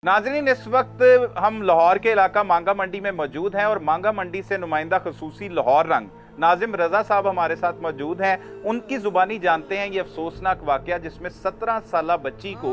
नाज़रीन, इस वक्त हम लाहौर के इलाका मांगा मंडी में मौजूद हैं और मांगा मंडी से नुमाइंदा खसूसी लाहौर रंग नाजिम रजा साहब हमारे साथ मौजूद हैं। उनकी ज़ुबानी जानते हैं ये अफसोसनाक वाक़या जिसमें 17 साला बच्ची को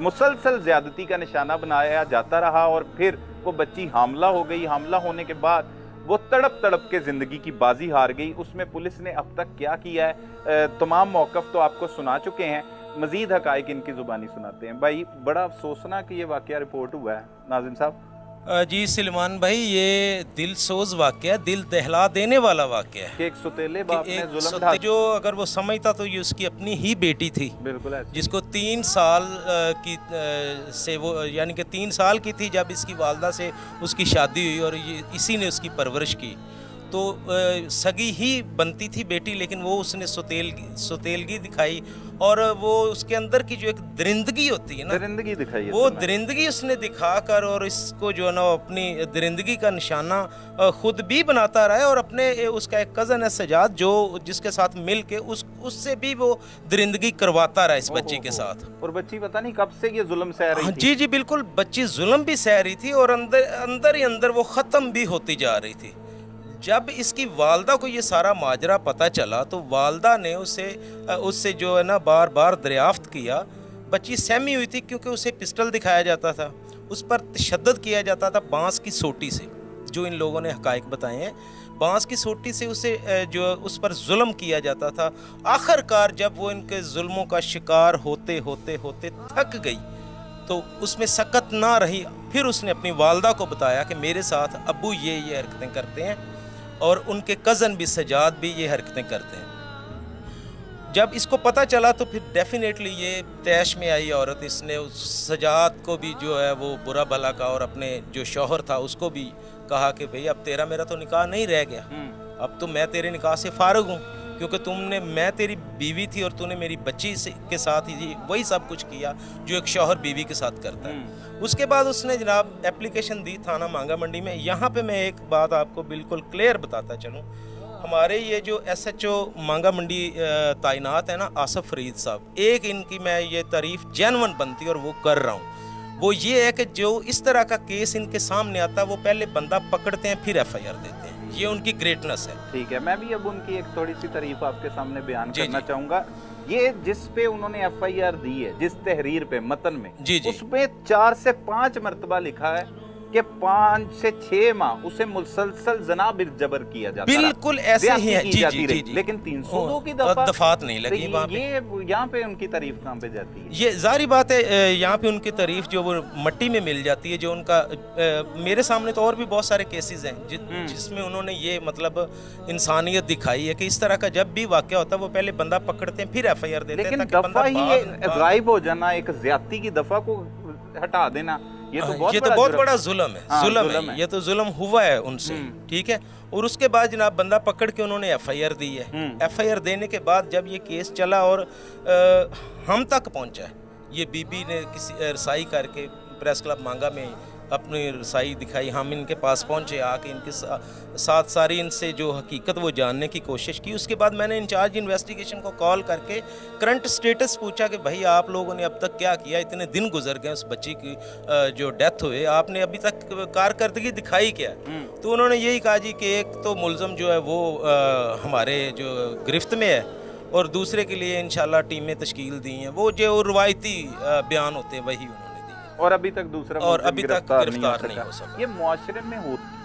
मुसलसल ज़्यादती का निशाना बनाया जाता रहा और फिर वो बच्ची हामला हो गई। हामला होने के बाद वो तड़प तड़प के ज़िंदगी की बाजी हार गई। उसमें पुलिस ने अब तक क्या किया है, तमाम मौक़िफ़ तो आपको सुना चुके हैं, मजीद हकाइक इनकी ज़ुबानी सुनाते हैं। भाई, बड़ा अफसोसनाक कि ये वाक़या रिपोर्ट हुआ है नाज़िम साहब। जी सलमान भाई, ये दिल सोज वाक़या, दिल दहला देने वाला वाक़या है कि एक सुतेले बाप ने जुल्म ढा जो अगर वो समझता तो ये उसकी अपनी ही बेटी थी, बिल्कुल है, जिसको 3 साल की से वो यानी कि 3 साल की थी जब इसकी वालदा से उसकी शादी हुई और ये इसी ने उसकी परवरिश की। तो सगी ही बनती थी बेटी, लेकिन वो उसने सुतेलगी दिखाई और वो उसके अंदर की जो एक दरिंदगी होती है ना, दरिंदगी दिखाई है, वो दरिंदगी उसने दिखाकर और इसको जो है ना अपनी दरिंदगी का निशाना खुद भी बनाता रहा है और अपने उसका एक कज़न है सजाद जो जिसके साथ मिल के उससे भी वो दरिंदगी करवाता रहा इस बच्ची के साथ। और बच्ची पता नहीं कब से ये जुल्म सह रही थी। जी बिल्कुल, बच्ची जुल्म भी सह रही थी और अंदर ही अंदर वो ख़त्म भी होती जा रही थी। जब इसकी वालदा को ये सारा माजरा पता चला तो वालदा ने उससे जो है ना बार बार दरियाफ्त किया। बच्ची सहमी हुई थी क्योंकि उसे पिस्टल दिखाया जाता था, उस पर तशद्दुद किया जाता था बांस की सोटी से, जो इन लोगों ने हकाइक बताए हैं। बांस की सोटी से उस पर जुल्म किया जाता था। आखिरकार जब वो इनके जुल्मों का शिकार होते होते होते थक गई तो उसमें सकत ना रही। फिर उसने अपनी वालदा को बताया कि मेरे साथ अब्बू ये हरकतें करते हैं और उनके कज़न भी सजाद भी ये हरकतें करते हैं। जब इसको पता चला तो फिर डेफिनेटली ये तैश में आई औरत। इसने उस सजाद को भी जो है वो बुरा भला कहा और अपने जो शौहर था उसको भी कहा कि भाई अब तेरा मेरा तो निकाह नहीं रह गया, अब तो मैं तेरे निकाह से फारिग हूँ क्योंकि मैं तेरी बीवी थी और तूने मेरी बच्ची के साथ ही वही सब कुछ किया जो एक शौहर बीवी के साथ करता है। उसके बाद उसने जनाब एप्लीकेशन दी थाना मांगा मंडी में। यहाँ पे मैं एक बात आपको बिल्कुल क्लियर बताता चलूँ, हमारे ये जो SHO मांगा मंडी तैनात है ना आसफ फरीद साहब, एक इनकी मैं ये तारीफ़ जेन्युइन बनती और वो कर रहा हूँ, वो ये है कि जो इस तरह का केस इनके सामने आता है वो पहले बंदा पकड़ते हैं फिर FIR देते हैं। ये उनकी ग्रेटनेस है। ठीक है, मैं भी अब उनकी एक थोड़ी सी तारीफ आपके सामने बयान करना चाहूँगा। ये जिस पे उन्होंने FIR दी है, जिस तहरीर पे मतन में, उसमें 4 से 5 मरतबा लिखा है कि 5 से 6 माह उसे मुसलसल जना जबर किया जाता है। बिल्कुल ऐसे ही है। जी। लेकिन 302 की दफात नहीं लगी वहाँ पे। ये यहाँ पे उनकी तारीफ कहाँ पे जाती है? ये जारी बात है, यहाँ पे उनकी तारीफ जो वो मट्टी में मिल जाती है। जो उनका मेरे सामने तो और भी बहुत सारे केसेस हैं जिसमें उन्होंने ये मतलब इंसानियत दिखाई है कि इस तरह का जब भी वाक़या होता है वो पहले बंदा पकड़ते हैं फिर FIR देते हैं। लेकिन दफा ही गायब हो जाना, एक ज्यादती की दफा को हटा देना, ये तो बहुत बड़ा जुल्म है। जुल्म है, ये तो जुल्म हुआ है उनसे, ठीक है। और उसके बाद जनाब बंदा पकड़ के उन्होंने FIR दी है। FIR देने के बाद जब ये केस चला और हम तक पहुंचा, ये बीबी ने किसी रसाई करके प्रेस क्लब मांगा में अपनी रसाई दिखाई, हम इनके पास पहुंचे, आके इनके साथ सारी इनसे जो हकीकत वो जानने की कोशिश की। उसके बाद मैंने इंचार्ज इन्वेस्टिगेशन को कॉल करके करंट स्टेटस पूछा कि भाई आप लोगों ने अब तक क्या किया, इतने दिन गुजर गए उस बच्ची की जो डेथ हुए, आपने अभी तक कारकर्दगी दिखाई क्या? तो उन्होंने यही कहा जी कि एक तो मुलज़म जो है वो हमारे जो गिरफ्त में है और दूसरे के लिए इंशाल्लाह टीमें तश्कील दी हैं। वो जो रवायती बयान होते हैं वही उन्होंने, और अभी तक दूसरा और अभी तक गिरफ्तार नहीं हो सका। ये मुआशरे में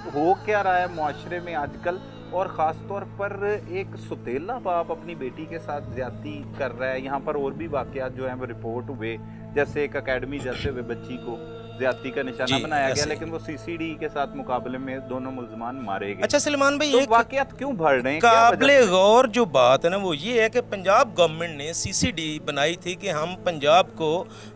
हो क्या रहा है मुआशरे में आजकल, और ख़ास तौर पर एक सुतेला बाप अपनी बेटी के साथ ज्यादती कर रहा है। यहाँ पर और भी वाक़यात जो हैं वो रिपोर्ट हुए, जैसे एक अकेडमी जाते हुए बच्ची को ज्यादती का निशाना बनाया गया, लेकिन वो CCD के साथ मुकाबले में दोनों मुल्ज़मान मारे गए। अच्छा सलमान भाई, तो वाक़यात क्यों बढ़ रहे हैं? काबिले गौर जो बात है ना वो ये है कि पंजाब गवर्नमेंट ने CCD बनाई थी कि हम पंजाब को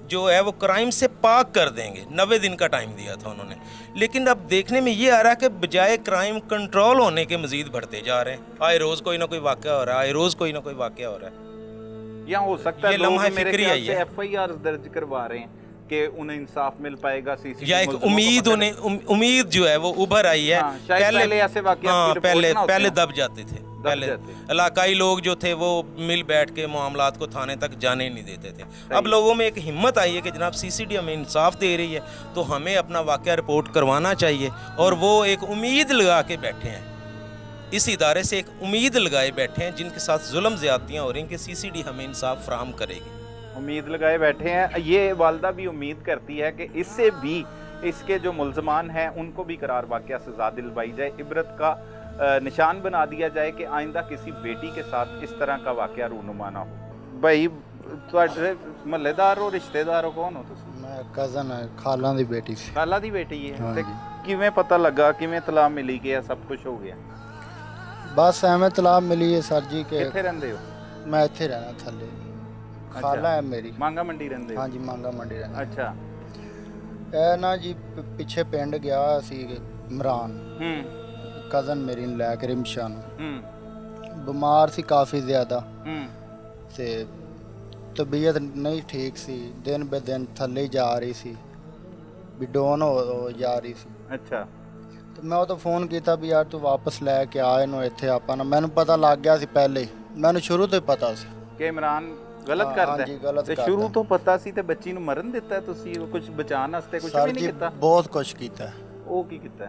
जो है वो क्राइम से पाक कर देंगे। 90 दिन का टाइम दिया था उन्होंने, लेकिन अब देखने में ये आ रहा है कि बजाय क्राइम कंट्रोल होने के मजीद बढ़ते जा रहे हैं। आए रोज़ कोई ना कोई वाक़या हो रहा है, आए रोज़ कोई ना कोई वाक़या हो रहा है। यहाँ हो सकता है लम्हा फिक्री आई है, FIR दर्ज करवा रहे हैं कि उन्हें इंसाफ मिल पाएगा। CCD या एक उम्मीद जो है वो उभर आई है। पहले ऐसे वाक़यात पहले दब जाते थे। पहले जाते। इलाकाई लोग जो थे वो मिल बैठ के मामलात को थाने तक जाने ही नहीं देते थे। अब लोगों में एक हिम्मत आई है कि जनाब सीसीडी हमें इंसाफ दे रही है तो हमें अपना वाक़या रिपोर्ट करवाना चाहिए, और वो एक उम्मीद लगा के बैठे हैं, इस इदारे से एक उम्मीद लगाए बैठे हैं जिनके साथ जुल्म ज़्यादतियाँ हो रही हैं कि सीसीडी हमें इंसाफ फराहम करेगी। उम्मीद लगाए बैठे हैं। ये वालदा भी उम्मीद करती है कि इससे भी इसके जो मुल्ज़मान हैं उनको भी करार वाक़या सज़ा दिलवाई जाए, इबरत का निशान बना दिया जाए कि आइंदा किसी बेटी के साथ इस तरह का वाक़या रूनुमा ना हो। भाई ਤੁਹਾਡੇ ਮਹੱਲੇਦਾਰ ਹੋ, ਰਿਸ਼ਤੇਦਾਰ ਹੋ, ਕੌਣ ਹੋ ਤੁਸੀਂ? ਮੈਂ ਕਜ਼ਨ ਹੈ, ਖਾਲਾਂ ਦੀ ਬੇਟੀ ਸੀ। ਖਾਲਾ ਦੀ ਬੇਟੀ ਹੈ ਤੇ ਹਾਂਜੀ। ਕਿਵੇਂ ਪਤਾ ਲੱਗਾ, ਕਿਵੇਂ ਤਲਾਹ ਮਿਲੀ ਕਿ ਇਹ ਸਭ ਕੁਝ ਹੋ ਗਿਆ? ਬਸ ਐਵੇਂ ਤਲਾਬ ਮਿਲੀ ਹੈ ਸਰ ਜੀ ਕਿ ਕਿੱਥੇ ਰਹਿੰਦੇ ਹੋ? ਮੈਂ ਇੱਥੇ ਰਹਿਣਾ ਥੱਲੇ, ਖਾਲਾ ਹੈ ਮੇਰੀ। ਮਾਂਗਾ ਮੰਡੀ ਰਹਿੰਦੇ ਹੋ? ਹਾਂਜੀ ਮਾਂਗਾ ਮੰਡੀ ਰਹਿਣਾ। ਅੱਛਾ। ਇਹ ਨਾ ਜੀ ਪਿੱਛੇ ਪਿੰਡ ਗਿਆ ਸੀ ਇਮਰਾਨ, ਕਜ਼ਨ ਮੇਰੀ ਨੂੰ ਲੈ ਕੇ ਰਿਮਸ਼ਾ ਨੂੰ। ਬਿਮਾਰ ਸੀ ਕਾਫੀ ਜ਼ਿਆਦਾ ਤੇ ਤਬੀਅਤ ਨਹੀਂ ਠੀਕ ਸੀ, ਦਿਨ ਬੇ ਦਿਨ ਥੱਲੇ ਜਾ ਰਹੀ ਸੀ, ਵੀ ਡਾਊਨ ਹੋ ਜਾ ਰਹੀ ਸੀ। ਅੱਛਾ। ਤੇ ਮੈਂ ਉਹ ਤੋਂ ਫੋਨ ਕੀਤਾ ਵੀ ਯਾਰ ਤੂੰ ਵਾਪਸ ਲੈ ਕੇ ਆ ਇਹਨੂੰ ਇੱਥੇ ਆਪਾਂ ਨਾ। ਮੈਨੂੰ ਪਤਾ ਲੱਗ ਗਿਆ ਸੀ ਪਹਿਲੇ, ਮੈਨੂੰ ਸ਼ੁਰੂ ਤੋਂ ਹੀ ਪਤਾ ਸੀ ਕਿ ਇਮਰਾਨ ਗਲਤ ਕਰਦਾ ਹਾਂਜੀ, ਗਲਤ ਤੇ ਕਰਦਾ। ਸ਼ੁਰੂ ਤੋਂ ਪਤਾ ਸੀ ਤੇ ਬੱਚੀ ਨੂੰ ਮਰਨ ਦਿੱਤਾ ਤੁਸੀਂ? ਕੁਝ ਬਚਾਉਣ ਵਾਸਤੇ ਕੁਝ ਸਰ ਵੀ ਨਹੀਂ ਜੀ ਕੀਤਾ? ਬਹੁਤ ਕੁਛ ਕੀਤਾ। ਉਹ ਕੀ ਕੀਤਾ?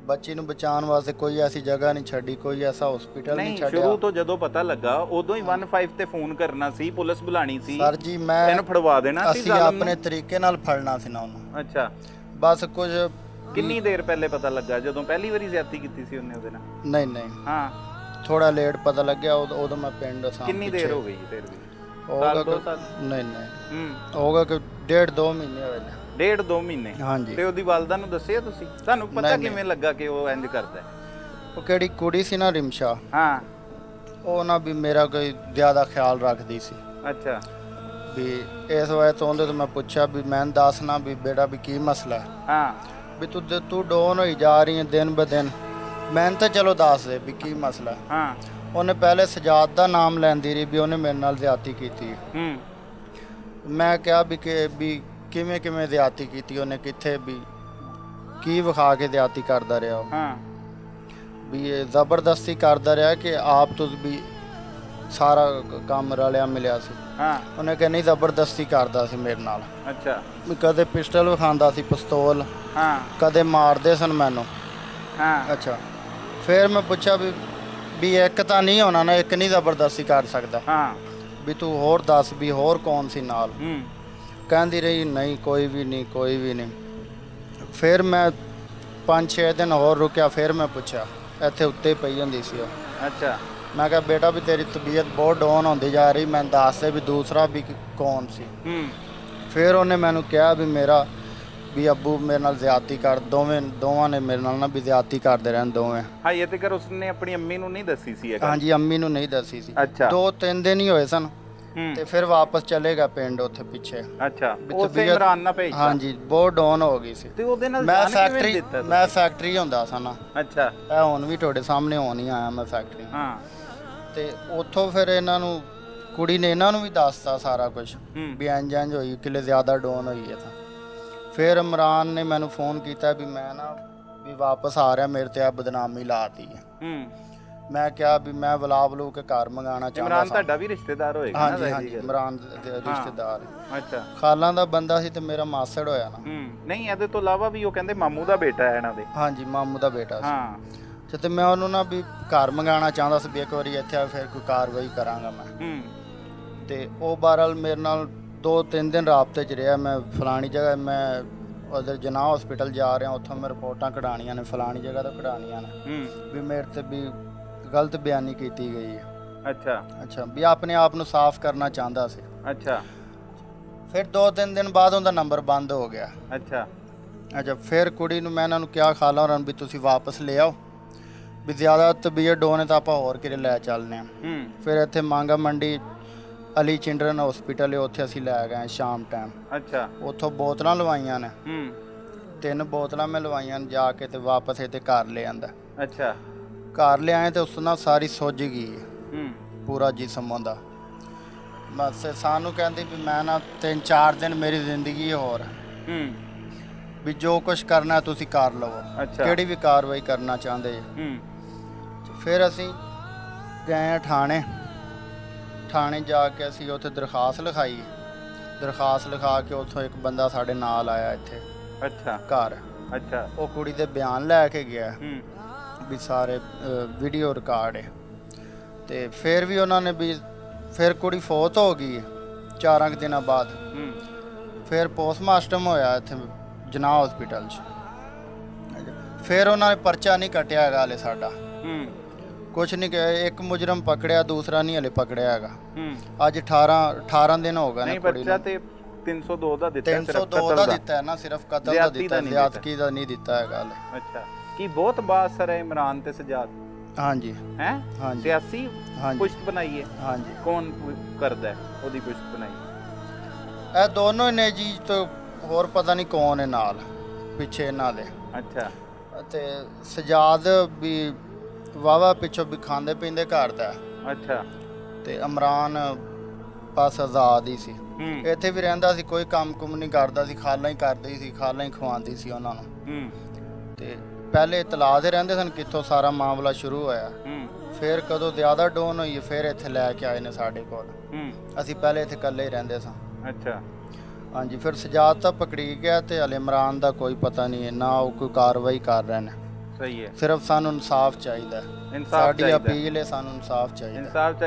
ਬੱਚੀ ਨੂੰ ਬਚਾਉਣ ਵਾਸਤੇ ਕੋਈ ਐਸੀ ਜਗ੍ਹਾ ਨਹੀਂ ਛੱਡੀ, ਕੋਈ ਐਸਾ ਹਸਪੀਟਲ ਨਹੀਂ ਸ਼ੁਰੂ ਛੱਡਿਆ। ਤੋਂ ਜਦੋਂ ਪਤਾ ਲੱਗਾ ਉਦੋਂ ਹੀ 15 ਤੇ ਫੋਨ ਕਰਨਾ ਸੀ, ਪੁਲਿਸ ਬੁਲਾਣੀ ਸੀ ਸਰ ਜੀ ਮੈਂ ਇਹਨੂੰ ਫੜਵਾ ਦੇਣਾ ਸੀ ਅਸੀਂ ਜ਼ਾਲਮ ਆਪਣੇ ਨੂੰ। ਤਰੀਕੇ ਨਾਲ ਫੜਨਾ ਸੀ ਨਾ ਉਹਨੂੰ। ਅੱਛਾ। ਬਸ ਕੁਝ ਕਿੰਨੀ ਦੇਰ ਪਹਿਲੇ ਪਤਾ ਲੱਗਾ? ਜਦੋਂ ਪਹਿਲੀ ਵਾਰੀ ਜ਼ਿਆਦਤੀ ਕੀਤੀ ਸੀ ਉਹਨੇ ਉਹਦੇ ਨਾਲ? ਨਹੀਂ ਨਹੀਂ ਹਾਂ। ਥੋੜਾ ਲੇਟ ਪਤਾ ਲੱਗਿਆ, ਉਦੋਂ ਮੈਂ ਪਿੰਡ ਸਾਂ। ਕਿੰਨੀ ਦੇਰ ਹੋ ਗਈ ਫਿਰ ਵੀ? ਹੋਗਾ ਸਾਲ, 2 ਕਿ ਸਾਲ? ਨਹੀਂ ਨਹੀਂ ਹੂੰ। ਹੋਗਾ ਕਿ 1.5-2 ਮਹੀਨੇ ਹੋਏ ਨੇ। 1.5-2 ਮਹੀਨੇ? ਹਾਂਜੀ। ਤੇ ਉਹਦੀ ਵਾਲਦਾ ਨੂੰ ਦੱਸਿਆ ਤੁਸੀਂ? ਤੁਹਾਨੂੰ ਪਤਾ ਨਹੀਂ, ਕਿਵੇਂ ਲੱਗਾ ਕਿ ਉਹ ਇੰਜ ਕਰਦਾ ਹੈ? ਉਹ ਕਿਹੜੀ ਕੁੜੀ ਸੀ ਨਾ ਰਿਮਸ਼ਾ, ਹਾਂ। ਉਹ ਨਾ ਵੀ ਮੇਰਾ ਕੋਈ ਜ਼ਿਆਦਾ ਖਿਆਲ ਰੱਖਦੀ ਸੀ ਅੱਛਾ। ਵੀ ਇਸ ਵਜ੍ਹਾ ਤੋਂ ਉਹਦੇ ਤੋਂ ਮੈਂ ਪੁੱਛਿਆ ਵੀ ਮੈਂ ਦੱਸਣਾ ਵੀ ਬੇਟਾ ਵੀ ਕੀ ਮਸਲਾ ਹੈ, ਹਾਂ। ਵੀ ਤੂੰ ਡਾਊਨ ਹੋਈ ਜਾ ਰਹੀ ਹੈ ਦਿਨ ਬ ਦਿਨ, ਮੈਂ ਤਾਂ ਚਲੋ ਦੱਸ ਦੇ ਵੀ ਕੀ ਮਸਲਾ ਹੈ। ਹਾਂ। ਉਹਨੇ ਪਹਿਲੇ ਸਜਾਦ ਦਾ ਨਾਮ ਲੈਂਦੀ ਰਹੀ ਵੀ ਉਹਨੇ ਮੇਰੇ ਨਾਲ ਜ਼ਿਆਦਤੀ ਕੀਤੀ। ਮੈਂ ਕਿਹਾ ਵੀ ਕਿ ਵੀ ਕਿਵੇਂ ਕਿਵੇਂ ਜ਼ਿਆਦਤੀ ਕੀਤੀ ਉਹਨੇ, ਕਿੱਥੇ ਵੀ ਕੀ ਵਿਖਾ ਕੇ ਜ਼ਿਆਦਤੀ ਕਰਦਾ ਰਿਹਾ ਉਹ। ਹਾਂ। ਵੀ ਇਹ ਜ਼ਬਰਦਸਤੀ ਕਰਦਾ ਰਿਹਾ ਕਿ ਆਪ ਤੋਂ ਵੀ ਸਾਰਾ ਕੰਮ ਰਲਿਆ ਮਿਲਿਆ ਸੀ। ਹਾਂ। ਉਹਨੇ ਕਿਹਾ ਨਹੀਂ ਜ਼ਬਰਦਸਤੀ ਕਰਦਾ ਸੀ ਮੇਰੇ ਨਾਲ, ਅੱਛਾ। ਵੀ ਕਦੇ ਪਿਸਟਲ ਵਿਖਾਉਂਦਾ ਸੀ, ਪਿਸਤੌਲ, ਹਾਂ। ਕਦੇ ਮਾਰਦੇ ਸਨ ਮੈਨੂੰ। ਹਾਂ। ਅੱਛਾ। ਫਿਰ ਮੈਂ ਪੁੱਛਿਆ ਵੀ ਇੱਕ ਤਾਂ ਨਹੀਂ ਹੋਣਾ ਨਾ, ਇੱਕ ਨਹੀਂ ਜ਼ਬਰਦਸਤੀ ਕਰ ਸਕਦਾ, ਹਾਂ। ਵੀ ਤੂੰ ਹੋਰ ਦੱਸ ਵੀ ਹੋਰ ਕੌਣ ਸੀ ਨਾਲ। ਕਹਿੰਦੀ ਰਹੀ ਨਹੀਂ ਕੋਈ ਵੀ ਨਹੀਂ, ਕੋਈ ਵੀ ਨਹੀਂ। ਫਿਰ ਮੈਂ 5-6 ਦਿਨ ਹੋਰ ਰੁਕਿਆ, ਫਿਰ ਮੈਂ ਪੁੱਛਿਆ, ਇੱਥੇ ਉੱਤੇ ਪਈ ਹੁੰਦੀ ਸੀ ਉਹ। ਅੱਛਾ। ਮੈਂ ਕਿਹਾ ਬੇਟਾ ਵੀ ਤੇਰੀ ਤਬੀਅਤ ਬਹੁਤ ਡਾਊਨ ਹੁੰਦੀ ਜਾ ਰਹੀ, ਮੈਂ ਦੱਸ ਦੇ ਵੀ ਦੂਸਰਾ ਵੀ ਕੌਣ ਸੀ। ਫਿਰ ਉਹਨੇ ਮੈਨੂੰ ਕਿਹਾ ਵੀ ਮੇਰਾ ਵੀ ਅੱਬੂ ਮੇਰੇ ਨਾਲ ਜ਼ਿਆਦਤੀ ਕਰ, ਦੋਵਾਂ ਨੇ ਮੇਰੇ ਨਾਲ ਨਾ ਵੀ ਜ਼ਿਆਦਤੀ ਕਰਦੇ ਰਹਿਣ ਦੋਵੇਂ। ਹਾਂ, ਇਹ ਤੇ ਕਰ ਉਸਨੇ ਆਪਣੀ ਅੰਮੀ ਨੂੰ ਨਹੀਂ ਦੱਸੀ ਸੀ ਇਹ ਗੱਲ? ਹਾਂਜੀ ਅੰਮੀ ਨੂੰ ਨਹੀਂ ਦੱਸੀ ਸੀ। ਅੱਛਾ। 2-3 ਦਿਨ ਹੀ ਹੋਏ ਸਨ ਤੇ ਫਿਰ ਵਾਪਸ ਚਲੇਗਾ ਪਿੰਡ ਉੱਥੇ ਪਿੱਛੇ। ਅੱਛਾ। ਉਸੇ ਇਮਰਾਨ ਨਾਲ ਭੇਜਤਾ? ਹਾਂਜੀ ਬਹੁਤ ਡਾਊਨ ਹੋ ਗਈ ਸੀ। ਤੇ ਉਹਦੇ ਨਾਲ ਮੈਂ ਜਾਣ ਕਿਵੇਂ ਦਿੱਤਾ? ਮੈਂ ਫੈਕਟਰੀ ਹੁੰਦਾ ਸਾਂ ਨਾ। ਅੱਛਾ। ਇਹ ਹੁਣ ਵੀ ਤੁਹਾਡੇ ਸਾਹਮਣੇ ਹੋਣ ਹੀ ਆਇਆ ਮੈਂ ਫੈਕਟਰੀ। ਹਾਂ। ਤੇ ਉੱਥੋਂ ਫਿਰ ਇਹਨਾਂ ਨੂੰ ਕੁੜੀ ਨੇ ਇਹਨਾਂ ਨੂੰ ਵੀ ਦੱਸਤਾ ਸਾਰਾ ਕੁਝ ਵੀ ਇੰਝ ਇੰਝ ਹੋਈ, ਕਿਲੇ ਜ਼ਿਆਦਾ ਡਾਊਨ ਹੋਈ ਹੈ। ਤਾਂ ਫਿਰ ਇਮਰਾਨ ਨੇ ਮੈਨੂੰ ਫੋਨ ਕੀਤਾ ਵੀ ਮੈਂ ਨਾ ਵੀ ਵਾਪਸ ਆ ਰਿਹਾ, ਮੇਰੇ ਤੇ ਆ ਬਦਨਾਮੀ ਲਾਤੀ ਹੈ। ਮੈਂ ਕਿਹਾ ਵੀ ਮੈਂ ਬੁਲਾ ਬਲੂ ਕੇ ਘਰ ਮੰਗਾਉਣਾ ਚਾਹੁੰਦਾ। ਇਮਰਾਨ ਤੁਹਾਡਾ ਵੀ ਰਿਸ਼ਤੇਦਾਰ ਹੋਏਗਾ ਨਾ? ਹਾਂਜੀ ਹਾਂਜੀ ਇਮਰਾਨ ਦੇ ਰਿਸ਼ਤੇਦਾਰ। ਅੱਛਾ। ਖਾਲਾਂ ਦਾ ਬੰਦਾ ਸੀ ਤੇ ਮੇਰਾ ਮਾਸੜ ਹੋਇਆ ਨਾ। ਨਹੀਂ, ਇਹਦੇ ਤੋਂ ਇਲਾਵਾ ਵੀ ਉਹ ਕਹਿੰਦੇ ਮਾਮੂ ਦਾ ਬੇਟਾ ਹੈ ਇਹਨਾਂ ਦੇ? ਹਾਂਜੀ ਮਾਮੂ ਦਾ ਬੇਟਾ ਸੀ। ਹਾਂ। ਤੇ ਮੈਂ ਉਹਨੂੰ ਨਾ ਵੀ ਘਰ ਮੰਗਾਉਣਾ ਚਾਹੁੰਦਾ ਸੀ ਵੀ ਇੱਕ ਵਾਰੀ ਇੱਥੇ ਆ, ਫਿਰ ਕੋਈ ਕਾਰਵਾਈ ਕਰਾਂਗਾ ਮੈਂ। ਤੇ ਉਹ ਬਹਰਹਾਲ ਮੇਰੇ ਨਾਲ 2-3 ਦਿਨ ਰਾਬਤੇ 'ਚ ਰਿਹਾ। ਮੈਂ ਫਲਾਣੀ ਜਗ੍ਹਾ, ਮੈਂ ਉਧਰ ਜਨਾਹ ਹਸਪੀਟਲ ਜਾ ਰਿਹਾ, ਉੱਥੋਂ ਮੈਂ ਰਿਪੋਰਟਾਂ ਕਢਾਉਣੀਆਂ ਨੇ, ਫਲਾਣੀ ਜਗ੍ਹਾ ਤੋਂ ਕਢਾਉਣੀਆਂ ਨੇ ਵੀ ਮੇਰੇ ਤੇ ਵੀ ਗਲਤ ਬਿਆਨੀ ਕੀਤੀ ਗਈ ਹੈ। ਅੱਛਾ। ਅੱਛਾ। ਵੀ ਆਪਣੇ ਆਪ ਨੂੰ ਸਾਫ਼ ਕਰਨਾ ਚਾਹੁੰਦਾ ਸੀ। ਅੱਛਾ। ਫਿਰ 2-3 ਦਿਨ ਬਾਅਦ ਉਹਦਾ ਨੰਬਰ ਬੰਦ ਹੋ ਗਿਆ। ਅੱਛਾ। ਅੱਛਾ। ਫਿਰ ਕੁੜੀ ਨੂੰ ਮੈਂ ਇਹਨਾਂ ਨੂੰ ਕਿਹਾ ਖਾਲਾ ਹੋਰਾਂ ਵੀ ਤੁਸੀਂ ਵਾਪਸ ਲੈ ਆਓ, ਵੀ ਜ਼ਿਆਦਾ ਤਬੀਅਤ ਡਾਊਨ ਹੈ ਤਾਂ ਆਪਾਂ ਹੋਰ ਕਿਤੇ ਲੈ ਚੱਲਦੇ ਹਾਂ। ਫਿਰ ਇੱਥੇ ਮਾਂਗਾ ਮੰਡੀ ਅਲੀ ਚਿਲਡਰਨ ਹਸਪੀਟਲ ਹੈ, ਉੱਥੇ ਅਸੀਂ ਲੈ ਗਏ ਸ਼ਾਮ ਟਾਈਮ। ਅੱਛਾ। ਉੱਥੋਂ ਬੋਤਲਾਂ ਲਵਾਈਆਂ ਨੇ। 3 ਬੋਤਲਾਂ ਮੈਂ ਲਵਾਈਆਂ ਨੇ ਜਾ ਕੇ, ਤੇ ਵਾਪਸ ਇੱਥੇ ਘਰ ਲੈ ਆਂਦਾ। ਅੱਛਾ। ਘਰ ਲਿਆਏ ਤੇ ਉਸ ਨਾਲ ਸਾਰੀ ਸੁੱਜ ਗਈ ਹੈ, ਪੂਰਾ ਜਿਸਮ ਹੁੰਦਾ। ਬਸ ਸਾਨੂੰ ਕਹਿੰਦੀ ਵੀ ਮੈਂ ਨਾ 3-4 ਦਿਨ ਮੇਰੀ ਜ਼ਿੰਦਗੀ ਹੋਰ ਵੀ ਜੋ ਕੁਝ ਕਰਨਾ ਤੁਸੀਂ ਕਰ ਲਵੋ, ਕਿਹੜੀ ਵੀ ਕਾਰਵਾਈ ਕਰਨਾ ਚਾਹੁੰਦੇ। ਫਿਰ ਅਸੀਂ ਗਏ ਥਾਣੇ ਜਾ ਕੇ ਅਸੀਂ ਉੱਥੇ ਦਰਖਾਸਤ ਲਿਖਾਈ। ਦਰਖਾਸਤ ਲਿਖਾ ਕੇ ਉੱਥੋਂ ਇੱਕ ਬੰਦਾ ਸਾਡੇ ਨਾਲ ਆਇਆ ਇੱਥੇ ਅੱਛਾ ਘਰ। ਅੱਛਾ ਉਹ ਕੁੜੀ ਦੇ ਬਿਆਨ ਲੈ ਕੇ ਗਿਆ ਹੂੰ ਵੀ ਸਾਰੇ ਵੀਡੀਓ ਰਿਕਾਰਡ ਹੈ। ਤੇ ਫਿਰ ਵੀ ਉਹਨਾਂ ਨੇ ਵੀ ਫਿਰ ਕੁੜੀ ਫੌਤ ਹੋ ਗਈ 4 ਦਿਨਾਂ ਬਾਅਦ। ਹੂੰ ਫਿਰ ਪੋਸਟਮਾਰਟਮ ਹੋਇਆ ਇੱਥੇ ਜਨਾਹ ਹਸਪੀਟਲ 'ਚ। ਫਿਰ ਉਹਨਾਂ ਨੇ ਪਰਚਾ ਨਹੀਂ ਕੱਟਿਆ ਹੈਗਾ ਹਲੇ ਸਾਡਾ, ਹੂੰ ਕੁਛ ਨਹੀਂ ਕਿਹਾ। ਇੱਕ ਮੁਜਰਮ ਪਕੜਿਆ, ਦੂਸਰਾ ਨਹੀਂ ਹਲੇ ਪਕੜਿਆ ਹੈਗਾ। ਹੂੰ ਅੱਜ 18 ਦਿਨ ਹੋ ਗਏ ਨੇ ਨਹੀਂ ਕੁੜੀ ਬੱਚਾ ਨੂੰ। ਤੇ 302 ਦਾ ਦਿੱਤਾ ਹੈ, ਸਿਰਫ 302 ਕਤਲ ਦਾ ਦਾ। ਦਿੱਤਾ ਹੈ ਨਾ, ਸਿਰਫ ਕਤਲ ਦਾ ਜ਼ਿਆਦਤੀ ਦਿੱਤਾ, ਦਾ ਨਹੀਂ ਜ਼ਿਆਦਤੀ ਦਾ ਨਹੀਂ ਦਿੱਤਾ ਹੈਗਾ ਹਲੇ। ਅੱਛਾ ਕੀ ਬਹੁਤ ਬਾਅਦ ਹੈ ਇਮਰਾਨ ਤੇ ਸਜਾਦ ਹਾਂਜੀ ਹੈ ਹਾਂਜੀ ਸਿਆਸੀ ਹਾਂਜੀ ਪੁਸ਼ਤ ਬਣਾਈ ਹੈ। ਹਾਂਜੀ ਕੌਣ ਕਰਦਾ ਹੈ ਉਹਦੀ ਪੁਸ਼ਤ ਬਣਾਈ? ਇਹ ਦੋਨੋਂ ਹੀ ਨੇ ਜੀ, ਤੇ ਹੋਰ ਪਤਾ ਨਹੀਂ ਕੌਣ ਹੈ ਨਾਲ ਪਿੱਛੇ ਇਹਨਾਂ ਦੇ। ਅੱਛਾ ਤੇ ਸਜਾਦ ਵੀ ਵਾਵਾ ਪਿੱਛੋਂ ਵੀ ਖਾਂਦੇ ਪੀਂਦੇ ਘਰ ਦਾ। ਅੱਛਾ ਤੇ ਇਮਰਾਨ ਬਸ ਆਜ਼ਾਦ ਹੀ ਸੀ। ਹੂੰ ਇੱਥੇ ਵੀ ਰਹਿੰਦਾ ਸੀ, ਕੋਈ ਕੰਮ ਕੁਮ ਨਹੀਂ ਕਰਦਾ ਸੀ, ਖਾਲਾਂ ਹੀ ਕਰਦੀ ਸੀ, ਖਾਲਾਂ ਹੀ ਖਵਾਉਂਦੀ ਸੀ ਉਹਨਾਂ ਨੂੰ। ਹੂੰ ਤੇ ਪਹਿਲੇ ਤਲਾਕ ਦੇ ਰਹਿੰਦੇ ਸਨ, ਕਿੱਥੋਂ ਸਾਰਾ ਮਾਮਲਾ ਸ਼ੁਰੂ ਹੋਇਆ। ਹੂੰ ਫਿਰ ਕਦੋਂ ਜ਼ਿਆਦਾ ਡੋਨ ਹੋਈ ਫਿਰ ਇੱਥੇ ਲੈ ਕੇ ਆਏ ਨੇ ਸਾਡੇ ਕੋਲ। ਹੂੰ ਅਸੀਂ ਪਹਿਲੇ ਇੱਥੇ ਇਕੱਲੇ ਹੀ ਰਹਿੰਦੇ ਸਾਂ। ਅੱਛਾ ਹਾਂਜੀ ਫਿਰ ਸਜਾਦ ਤਾਂ ਪਕੜੀ ਗਿਆ ਤੇ ਹਲੇ ਇਮਰਾਨ ਦਾ ਕੋਈ ਪਤਾ ਨਹੀਂ ਹੈ, ਨਾ ਉਹ ਕੋਈ ਕਾਰਵਾਈ ਕਰ ਰਹੇ ਨੇ। ਸਹੀ ਹੈ, ਸਿਰਫ ਸਾਨੂੰ ਇਨਸਾਫ ਚਾਹੀਦਾ। ਇਨਸਾਫ ਸਾਡੀ ਚਾਹੀਦਾ। ਅਪੀਲ ਹੈ, ਸਾਨੂੰ ਇਨਸਾਫ ਚਾਹੀਦਾ। ਇਨਸਾਫ ਚਾਹੀਦਾ।